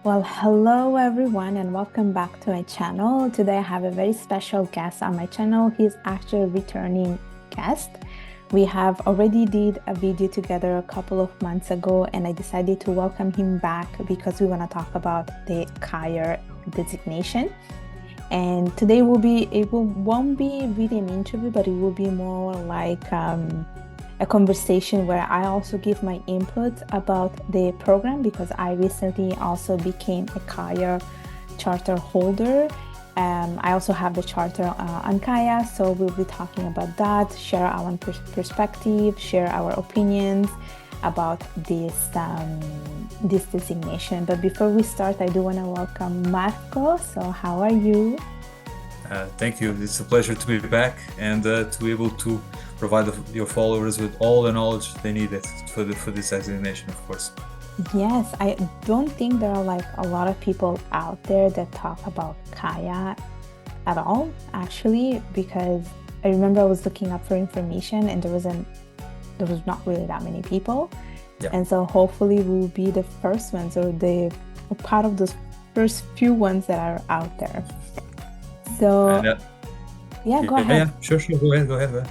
Well, hello everyone, and welcome back to my channel. Today I have a very special guest on my channel. He's actually a returning guest. We have already did a video together a couple of months ago, and I decided to welcome him back because we want to talk about the CAIA designation. And today won't be really an interview, but it will be more like a conversation where I also give my input about the program because I recently also became a CAIA charter holder. I also have the charter on CAIA, so we'll be talking about that, share our perspective, share our opinions about this designation. But before we start, I do want to welcome Marco. So how are you? Thank you. It's a pleasure to be back and to be able to provide your followers with all the knowledge they needed for this designation, of course. Yes, I don't think there are like a lot of people out there that talk about CAIA at all, actually, because I remember I was looking up for information and there was not really that many people. Yeah. And so hopefully we'll be the first ones or the part of those first few ones that are out there. So yeah, go ahead. Yeah, sure. Go ahead.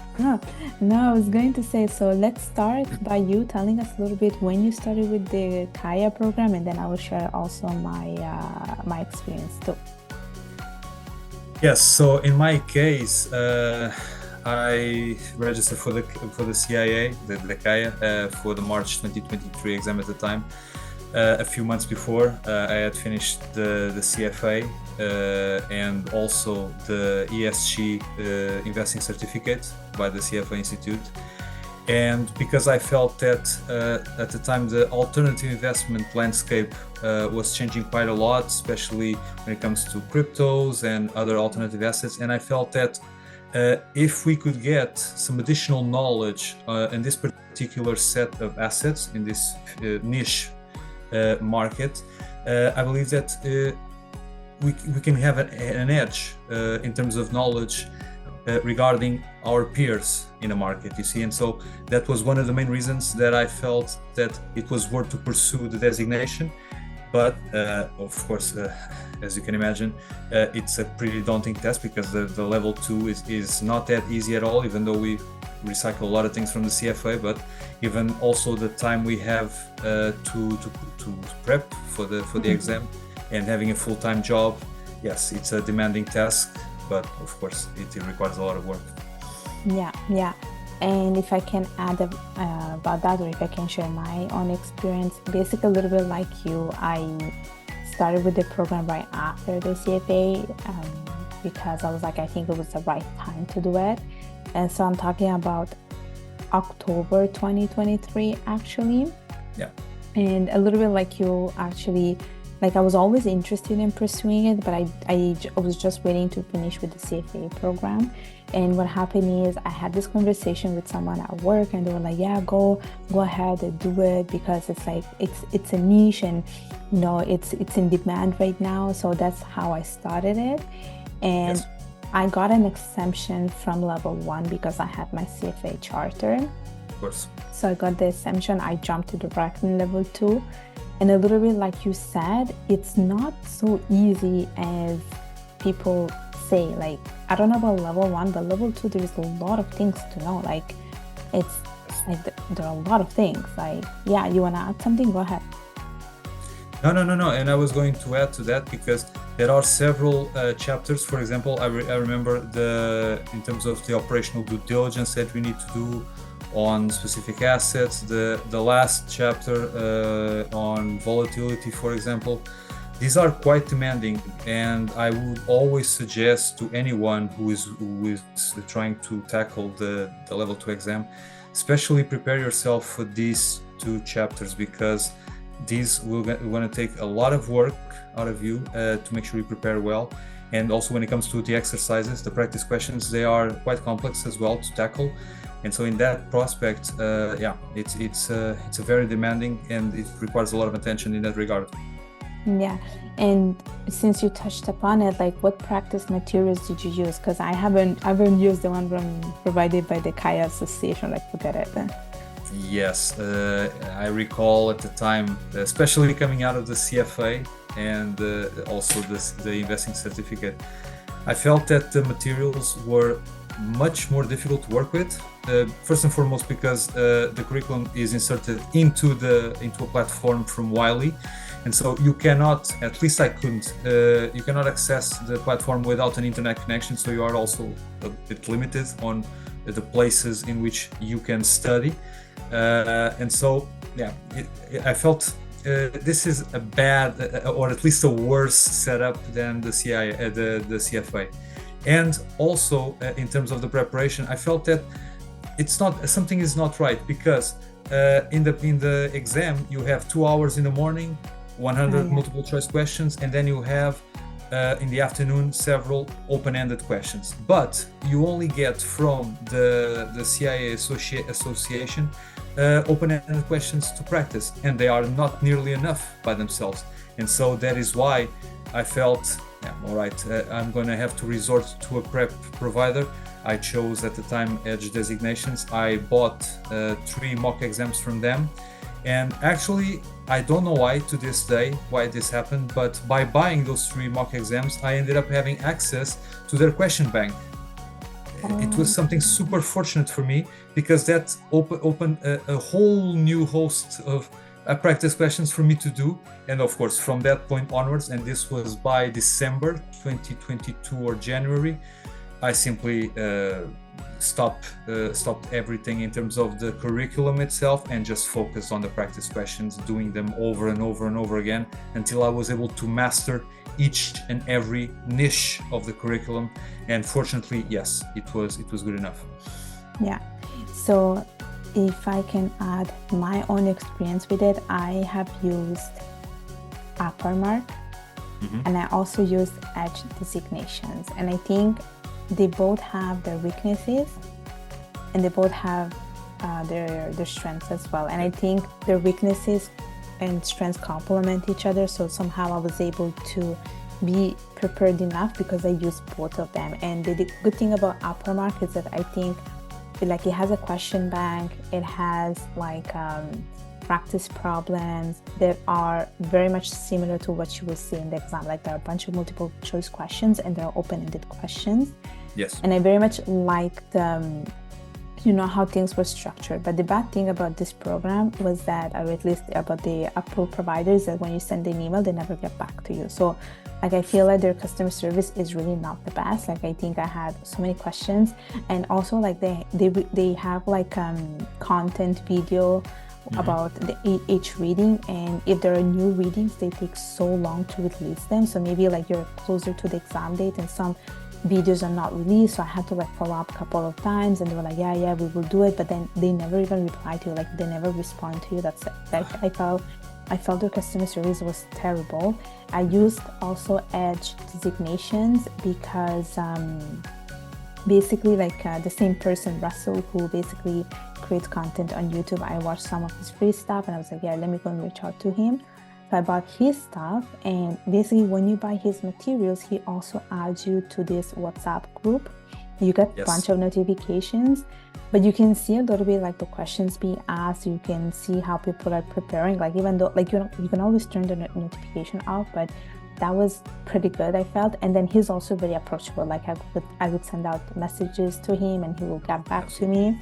No, I was going to say, so let's start by you telling us a little bit when you started with the CAIA program, and then I will share also my experience too. Yes. So in my case, I registered for the CAIA, the CAIA, for the March 2023 exam at the time. A few months before, I had finished the CFA and also the ESG investing certificate by the CFA Institute. And because I felt that at the time the alternative investment landscape was changing quite a lot, especially when it comes to cryptos and other alternative assets, and I felt that if we could get some additional knowledge in this particular set of assets, in this niche market, I believe that we can have an edge in terms of knowledge regarding our peers in the market, you see. And so that was one of the main reasons that I felt that it was worth to pursue the designation. But of course, as you can imagine, it's a pretty daunting test because the level 2 is not that easy at all, even though we recycle a lot of things from the CFA, but even also the time we have to prep for the exam and having a full-time job. Yes, it's a demanding task, but of course it requires a lot of work. Yeah. And if I can add about that, or if I can share my own experience, basically a little bit like you, I started with the program right after the CFA because I was like, I think it was the right time to do it. And so I'm talking about October 2023, actually. Yeah. And a little bit like you, actually, like I was always interested in pursuing it, but I was just waiting to finish with the CFA program. And what happened is I had this conversation with someone at work, and they were like, yeah, go ahead and do it because it's like it's a niche, and you know it's in demand right now. So that's how I started it. And yes, I got an exemption from level 1 because I had my CFA charter. Of course. So I got the exemption. I jumped to directly level 2. And a little bit like you said, it's not so easy as people say. Like, I don't know about level 1, but level 2, there's a lot of things to know. Like, it's like there are a lot of things. Like, yeah, you want to add something? Go ahead. No. And I was going to add to that because there are several chapters. For example, I remember in terms of the operational due diligence that we need to do on specific assets, the last chapter on volatility, for example. These are quite demanding, and I would always suggest to anyone who is trying to tackle the level 2 exam, especially prepare yourself for these 2 chapters because these will going to take a lot of work out of you to make sure you prepare well. And also when it comes to the exercises, the practice questions, they are quite complex as well to tackle. And so in that prospect, it's a very demanding, and it requires a lot of attention in that regard. Yeah, and since you touched upon it, like what practice materials did you use? Because I haven't used the one provided by the CAIA Association. Like, forget it. Yes, I recall at the time, especially coming out of the CFA and also the investing certificate, I felt that the materials were much more difficult to work with. First and foremost, because the curriculum is inserted into a platform from Wiley, and so you cannot, at least I couldn't, you cannot access the platform without an internet connection. So you are also a bit limited on the places in which you can study. And so, yeah, I felt this is a bad, or at least a worse setup than the the CFA. And also, in terms of the preparation, I felt that something is not right, because in the exam you have 2 hours in the morning, 100 multiple choice questions, and then you have in the afternoon several open-ended questions. But you only get from the CAIA Association open-ended questions to practice, and they are not nearly enough by themselves. And so that is why I felt, yeah, all right, I'm going to have to resort to a prep provider. I chose at the time Edge Designations. I bought 3 mock exams from them. And actually, I don't know why to this day, why this happened, but by buying those 3 mock exams, I ended up having access to their question bank. It was something super fortunate for me, because that opened a whole new host of practice questions for me to do. And of course, from that point onwards, and this was by December 2022 or January, I simply stopped everything in terms of the curriculum itself and just focused on the practice questions, doing them over and over and over again until I was able to master each and every niche of the curriculum. And fortunately, yes, it was good enough. Yeah. So if I can add my own experience with it, I have used Uppermark, and I also used Edge Designations, and I think they both have their weaknesses and they both have their strengths as well. And I think their weaknesses and strengths complement each other. So somehow I was able to be prepared enough because I used both of them. And the good thing about Uppermark is that I think it has a question bank. It has practice problems that are very much similar to what you will see in the exam. Like there are a bunch of multiple choice questions and there are open-ended questions. Yes. And I very much liked how things were structured. But the bad thing about this program was that, or at least about the approved providers, that when you send an email, they never get back to you. So I feel like their customer service is really not the best. I think I had so many questions, and also they have content video about each reading, and if there are new readings, they take so long to release them. So maybe you're closer to the exam date and some videos are not released, so I had to follow up a couple of times, and they were like, yeah, we will do it, but then they never even reply to you, they never respond to you. That's I felt their customer service was terrible. I used also Edge Designations because basically the same person, Russell, who basically creates content on YouTube, I watched some of his free stuff and I was like, yeah, let me go and reach out to him. So I bought his stuff, and basically when you buy his materials, he also adds you to this WhatsApp group. You get a bunch of notifications, but you can see a little bit the questions being asked. You can see how people are preparing, even though you can always turn the notification off, but that was pretty good, I felt. And then he's also very approachable. I would send out messages to him and he will get back to me.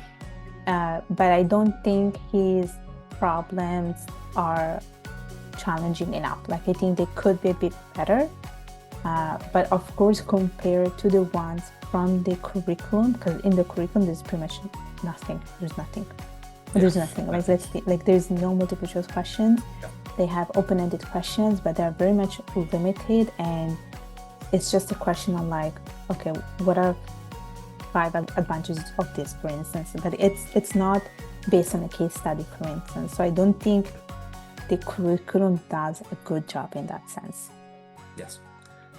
But I don't think his problems are challenging enough. I think they could be a bit better, but of course compared to the ones from the curriculum, because in the curriculum there's pretty much nothing. There's nothing. There's no multiple choice questions. They have open-ended questions, but they're very much limited, and it's just a question on okay, what are 5 advantages of this, for instance, but it's not based on a case study, for instance. So I don't think the curriculum does a good job in that sense. Yes,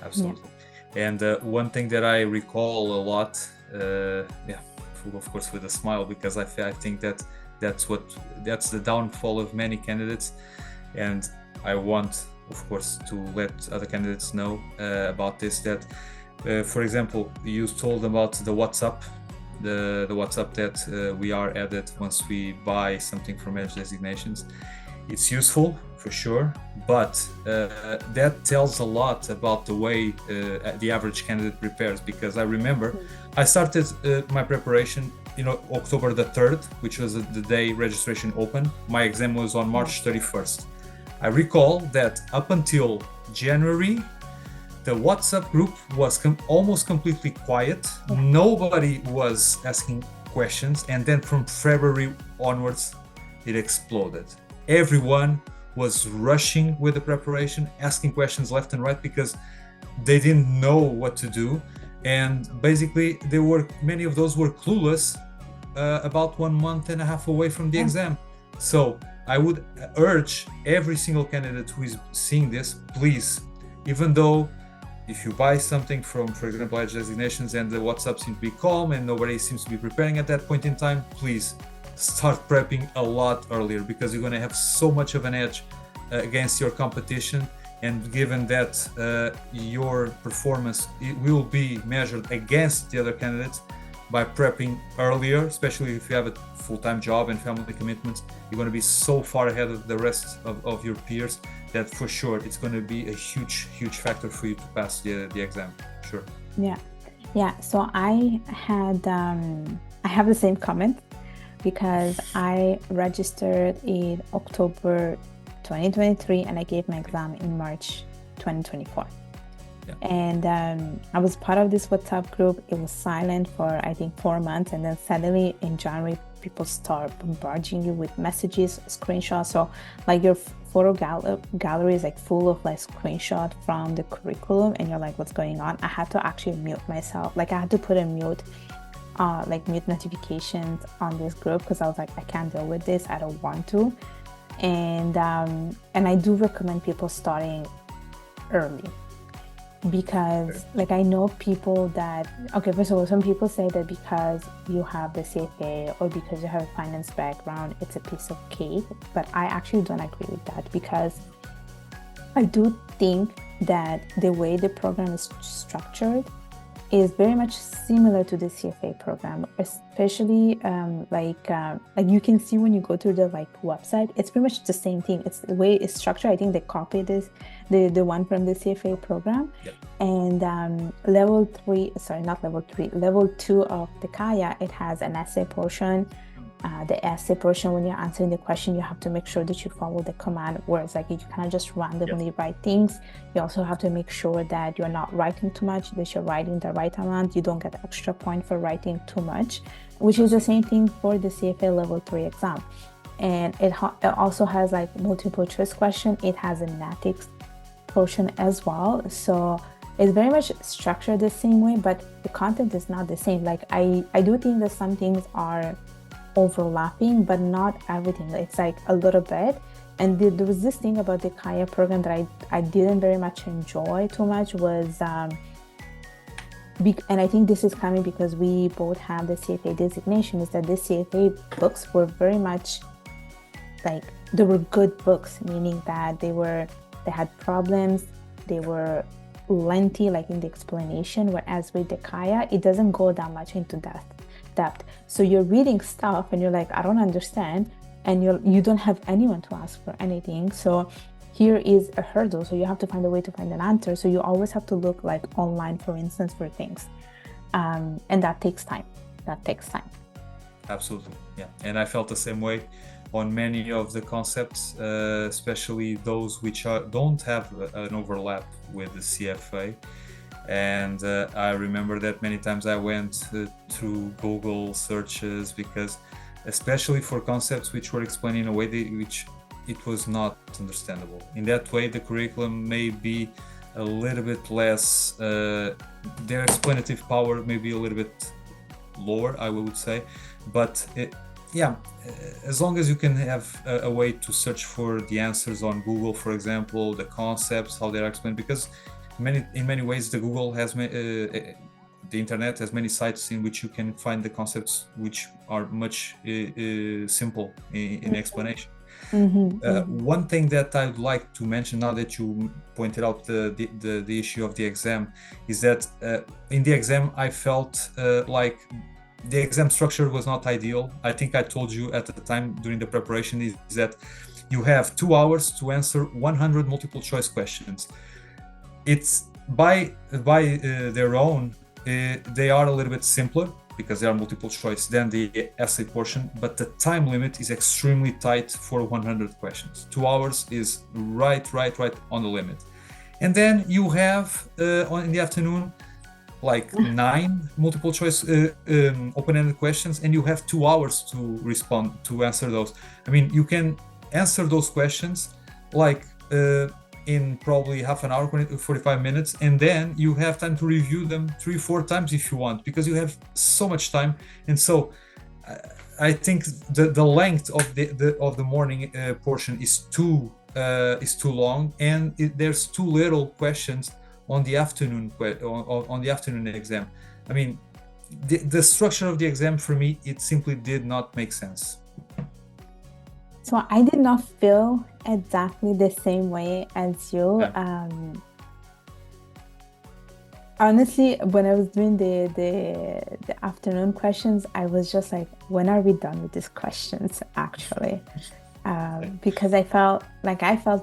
absolutely. Yeah. And one thing that I recall a lot, of course with a smile, because I think that's the downfall of many candidates, and I want, of course, to let other candidates know about this, that for example, you told about the WhatsApp the WhatsApp that we are added once we buy something from Edge Designations. It's useful for sure, but that tells a lot about the way the average candidate prepares, because I remember I started my preparation October the 3rd, which was the day registration opened. My exam was on March 31st. I recall that up until January, the WhatsApp group was almost completely quiet. Nobody was asking questions. And then from February onwards, it exploded. Everyone was rushing with the preparation, asking questions left and right because they didn't know what to do. And basically, many of those were clueless about 1.5 months away from the exam. So I would urge every single candidate who is seeing this, please, even though if you buy something from, for example, Edge Designations and the WhatsApp seems to be calm and nobody seems to be preparing at that point in time, please start prepping a lot earlier, because you're going to have so much of an edge against your competition. And given that your performance will be measured against the other candidates by prepping earlier, especially if you have a full-time job and family commitments, you're going to be so far ahead of the rest of your peers that for sure it's going to be a huge factor for you to pass the exam. Sure. Yeah. So I have the same comment, because I registered in October 2023 and I gave my exam in March 2024. And I was part of this WhatsApp group. It was silent for I think 4 months, and then suddenly in January people start bombarding you with messages, screenshots. So like your photo gallery is like full of like screenshots from the curriculum, and you're like, what's going on? I had to actually mute myself. Like I had to put a mute notifications on this group, because I was like, I can't deal with this. I don't want to. And I do recommend people starting early, because like I know people that, okay, first of all, some people say that because you have the CFA or because you have a finance background, it's a piece of cake, but I actually don't agree with that, because I do think that the way the program is structured is very much similar to the CFA program, especially like you can see when you go to the website, it's pretty much the same thing. It's the way it's structured. I think they copied the one from the CFA program. And level 2 of the CAIA, it has an essay portion. The essay portion, when you're answering the question, you have to make sure that you follow the command, whereas like you cannot just randomly write things. You also have to make sure that you're not writing too much, that you're writing the right amount. You don't get extra point for writing too much, which is the same thing for the CFA level 3 exam. And it also has like multiple choice question. It has a mathematics portion as well. So it's very much structured the same way, but the content is not the same. Like I do think that some things are overlapping, but not everything. It's like a little bit. And there was this thing about the CAIA program that I didn't very much enjoy too much was, and I think this is coming because we both have the CFA designation, is that the CFA books were very much like, they were good books, meaning that they had problems, they were lengthy like in the explanation, whereas with the CAIA, it doesn't go that much into depth. So you're reading stuff and you're like, I don't understand, and you don't have anyone to ask for anything. So here is a hurdle, so you have to find a way to find an answer. So you always have to look like online, for instance, for things, and that takes time. Absolutely, yeah. And I felt the same way on many of the concepts, especially those which don't have an overlap with the CFA. And I remember that many times I went through Google searches, because especially for concepts which were explained in a way which it was not understandable. In that way, the curriculum may be a little bit less, their explanative power may be a little bit lower, I would say. But as long as you can have a way to search for the answers on Google, for example, the concepts, how they are explained, because in many ways the Google has the internet has many sites in which you can find the concepts which are much simple in explanation. One thing that I'd like to mention, now that you pointed out the issue of the exam, is that in the exam I felt like the exam structure was not ideal. I think I told you at the time during the preparation is that you have 2 hours to answer 100 multiple choice questions. It's by their own, they are a little bit simpler because they are multiple choice than the essay portion, but the time limit is extremely tight for 100 questions. 2 hours is right on the limit. And then you have in the afternoon like 9 multiple choice open-ended questions, and you have 2 hours to respond to answer those. I mean, you can answer those questions like in probably half an hour, 45 minutes, and then you have time to review them 3-4 times if you want, because you have so much time. And so I think the length of the morning portion is too long, and there's too little questions on the afternoon exam. I mean, the structure of the exam for me, it simply did not make sense. So I did not feel exactly the same way as you. Yeah. Honestly, when I was doing the afternoon questions, I was just like, when are we done with these questions, actually? Because I felt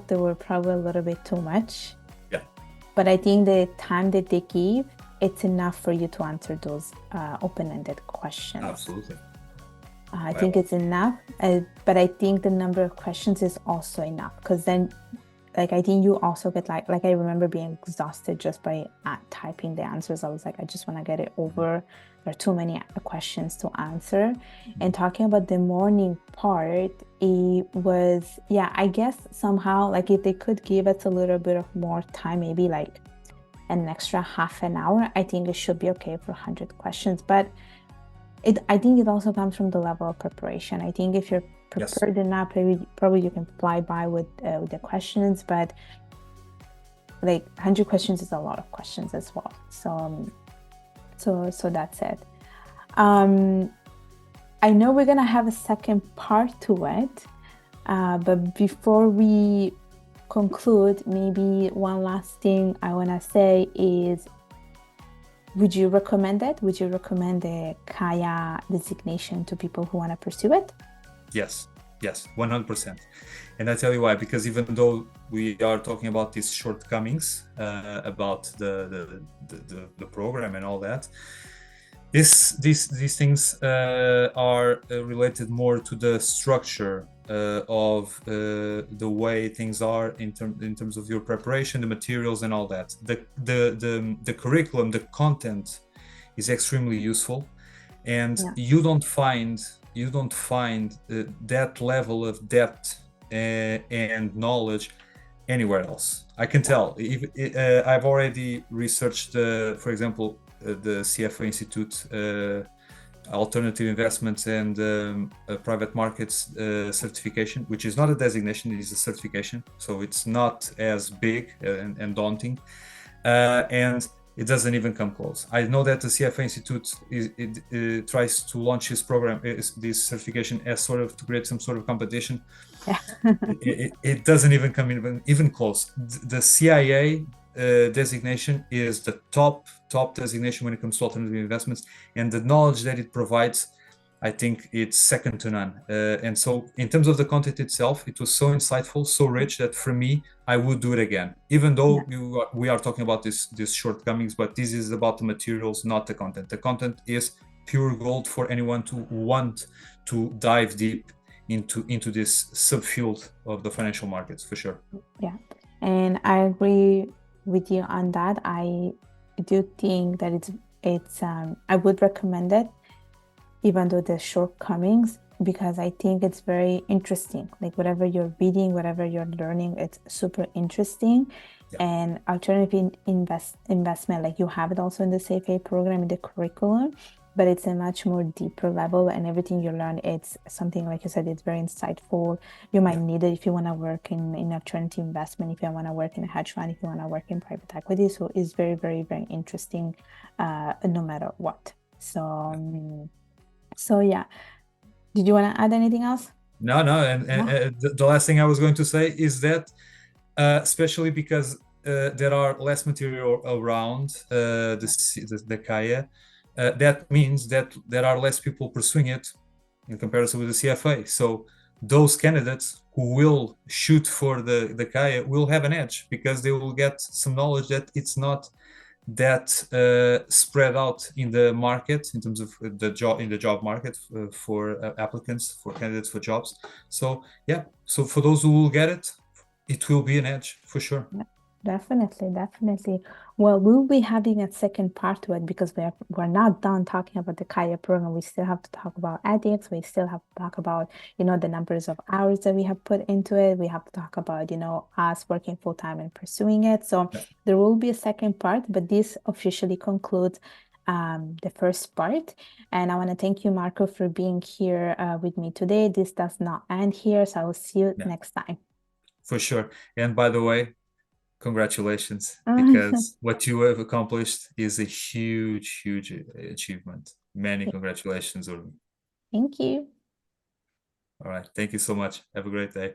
they were probably a little bit too much. Yeah. But I think the time that they give, it's enough for you to answer those open-ended questions. Absolutely. I think it's enough, but I think the number of questions is also enough, because then, like, I think you also get like I remember being exhausted just by typing the answers. I was like, I just want to get it over. There are too many questions to answer. And talking about the morning part, it was, yeah, I guess somehow, like, if they could give us a little bit of more time, maybe like an extra half an hour, I think it should be okay for 100 questions. But I think it also comes from the level of preparation. I think if you're prepared enough, probably you can fly by with the questions, but like 100 questions is a lot of questions as well. So that's it. I know we're gonna have a second part to it, but before we conclude, maybe one last thing I wanna say is, would you recommend it? Would you recommend the CAIA designation to people who want to pursue it? Yes, 100%. And I tell you why, because even though we are talking about these shortcomings about the program and all that, these things are related more to the structure of the way things are in terms of your preparation, the materials, and all that. The curriculum, the content is extremely useful, and you don't find that level of depth and knowledge anywhere else. I can tell. I've already researched, for example, the CFA Institute Alternative Investments and Private Markets certification, which is not a designation, it is a certification. So it's not as big and daunting. And it doesn't even come close. I know that the CFA Institute tries to launch this program, this certification, as sort of to create some sort of competition. Yeah. it doesn't even come even close. The CIA designation is the top designation when it comes to alternative investments, and the knowledge that it provides, I think it's second to none. And so in terms of the content itself, it was so insightful, so rich, that for me, I would do it again, even though we are talking about these shortcomings, but this is about the materials, not the content. The content is pure gold for anyone to want to dive deep into this subfield of the financial markets, for sure. Yeah, and I agree with you on that. I do think that it's I would recommend it, even though there's shortcomings, because I think it's very interesting. Like, whatever you're reading, whatever you're learning, it's super interesting. And alternative investment, like, you have it also in the CFA program, in the curriculum, but it's a much more deeper level, and everything you learn, it's something, like you said, it's very insightful. You might need it if you want to work in alternative investment, if you want to work in a hedge fund, if you want to work in private equity. So it's very, very, very interesting, no matter what. So yeah. Did you want to add anything else? No. And the last thing I was going to say is that, especially because there are less material around the CAIA, that means that there are less people pursuing it in comparison with the CFA. So those candidates who will shoot for the CAIA will have an edge because they will get some knowledge that it's not that spread out in the market in terms of the job market for applicants, for candidates for jobs. So yeah, so for those who will get it, it will be an edge for sure. Yeah, definitely, definitely. Well, we'll be having a second part to it because we're not done talking about the CAIA program. We still have to talk about ethics. We still have to talk about, the numbers of hours that we have put into it. We have to talk about, us working full time and pursuing it. So Yeah, there will be a second part, but this officially concludes the first part. And I want to thank you, Marco, for being here with me today. This does not end here, so I will see you yeah, next time. for sure. And by the way, congratulations, because what you have accomplished is a huge, huge achievement. Many congratulations, Urban. Thank you. All right. Thank you so much. Have a great day.